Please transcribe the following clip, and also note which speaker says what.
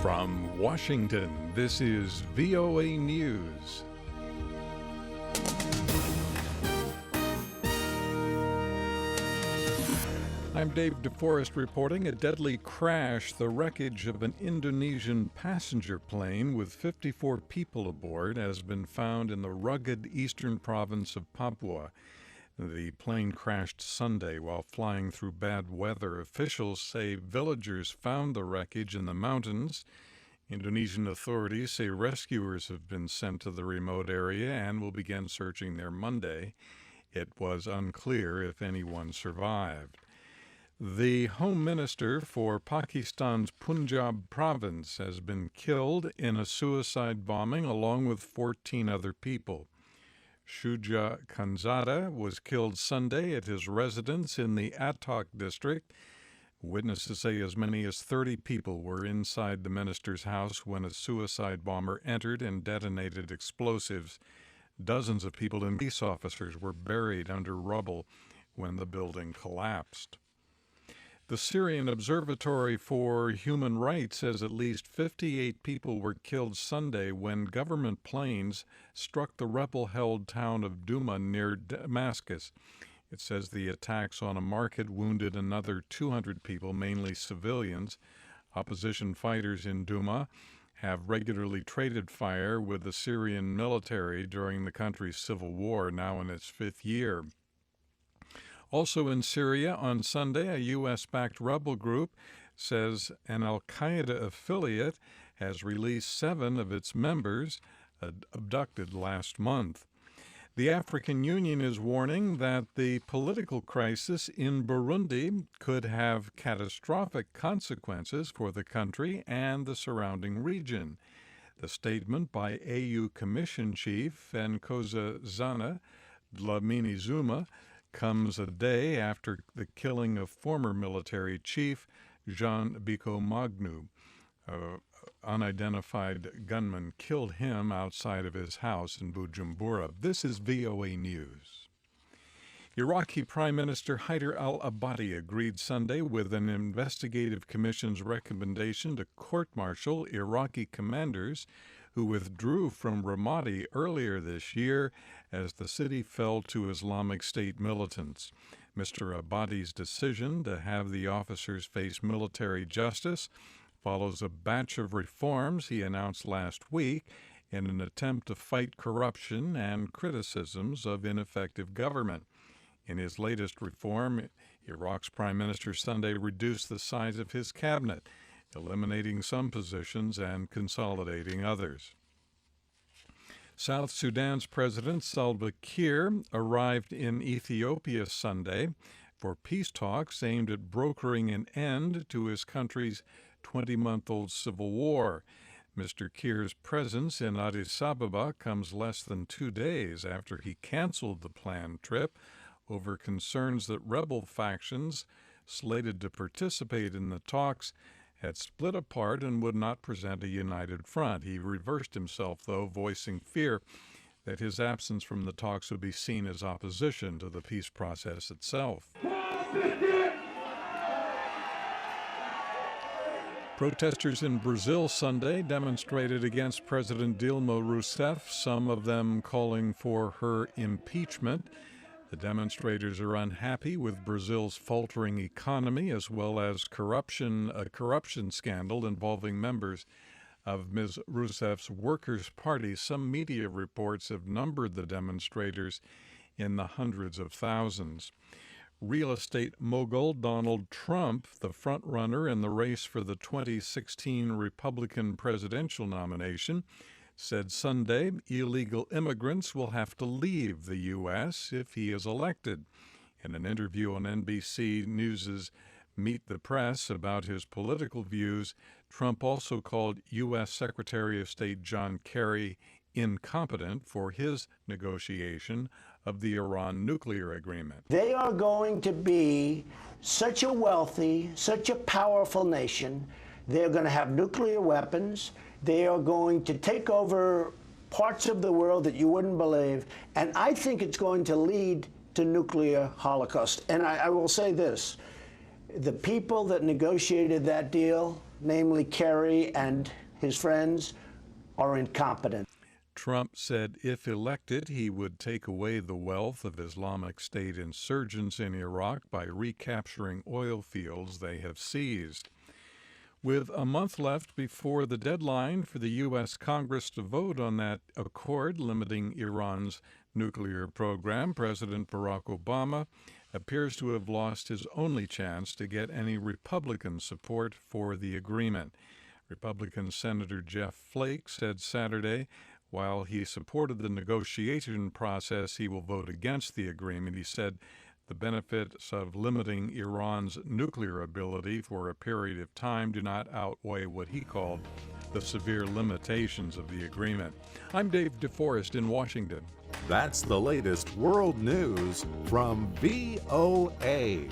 Speaker 1: From Washington, this is VOA News. I'm Dave DeForrest reporting a deadly crash, the wreckage of an Indonesian passenger plane with 54 people aboard, has been found in the rugged eastern province of Papua. The plane crashed Sunday while flying through bad weather. Officials say villagers found the wreckage in the mountains. Indonesian authorities say rescuers have been sent to the remote area and will begin searching there Monday. It was unclear if anyone survived. The Home Minister for Pakistan's Punjab province has been killed in a suicide bombing along with 14 other people. Shuja Khanzada was killed Sunday at his residence in the Attock district. Witnesses say as many as 30 people were inside the minister's house when a suicide bomber entered and detonated explosives. Dozens of people and police officers were buried under rubble when the building collapsed. The Syrian Observatory for Human Rights says at least 58 people were killed Sunday when government planes struck the rebel-held town of Douma near Damascus. It says the attacks on a market wounded another 200 people, mainly civilians. Opposition fighters in Douma have regularly traded fire with the Syrian military during the country's civil war, now in its fifth year. Also in Syria, on Sunday, a U.S.-backed rebel group says an al-Qaeda affiliate has released 7 of its members abducted last month. The African Union is warning that the political crisis in Burundi could have catastrophic consequences for the country and the surrounding region. The statement by AU Commission Chief Nkosazana Dlamini-Zuma comes a day after the killing of former military chief Jean Biko-Magnu. Unidentified gunman killed him outside of his house in Bujumbura. This is VOA News. Iraqi Prime Minister Haider al-Abadi agreed Sunday with an investigative commission's recommendation to court-martial Iraqi commanders who withdrew from Ramadi earlier this year as the city fell to Islamic State militants. Mr. Abadi's decision to have the officers face military justice follows a batch of reforms he announced last week in an attempt to fight corruption and criticisms of ineffective government. In his latest reform, Iraq's Prime Minister Sunday reduced the size of his cabinet, eliminating some positions and consolidating others. South Sudan's President Salva Kiir arrived in Ethiopia Sunday for peace talks aimed at brokering an end to his country's 20-month-old civil war. Mr. Kiir's presence in Addis Ababa comes less than 2 days after he canceled the planned trip over concerns that rebel factions slated to participate in the talks had split apart and would not present a united front. He reversed himself, though, voicing fear that his absence from the talks would be seen as opposition to the peace process itself. Protesters in Brazil Sunday demonstrated against President Dilma Rousseff, some of them calling for her impeachment. The demonstrators are unhappy with Brazil's faltering economy as well as a corruption scandal involving members of Ms. Rousseff's Workers' Party. Some media reports have numbered the demonstrators in the hundreds of thousands. Real estate mogul Donald Trump, the frontrunner in the race for the 2016 Republican presidential nomination, said Sunday illegal immigrants will have to leave the U.S. if he is elected. In an interview on NBC News' Meet the Press about his political views, Trump also called U.S. Secretary of State John Kerry incompetent for his negotiation of the Iran nuclear agreement.
Speaker 2: They are going to be such a wealthy, such a powerful nation. They're going to have nuclear weapons. They are going to take over parts of the world that you wouldn't believe. And I think it's going to lead to nuclear holocaust. And I will say this. The people that negotiated that deal, namely Kerry and his friends, are incompetent.
Speaker 1: Trump said if elected, he would take away the wealth of Islamic State insurgents in Iraq by recapturing oil fields they have seized. With a month left before the deadline for the U.S. Congress to vote on that accord limiting Iran's nuclear program, President Barack Obama appears to have lost his only chance to get any Republican support for the agreement. Republican Senator Jeff Flake said Saturday, while he supported the negotiation process, he will vote against the agreement. He said the benefits of limiting Iran's nuclear ability for a period of time do not outweigh what he called the severe limitations of the agreement. I'm Dave DeForrest in Washington.
Speaker 3: That's the latest world news from VOA.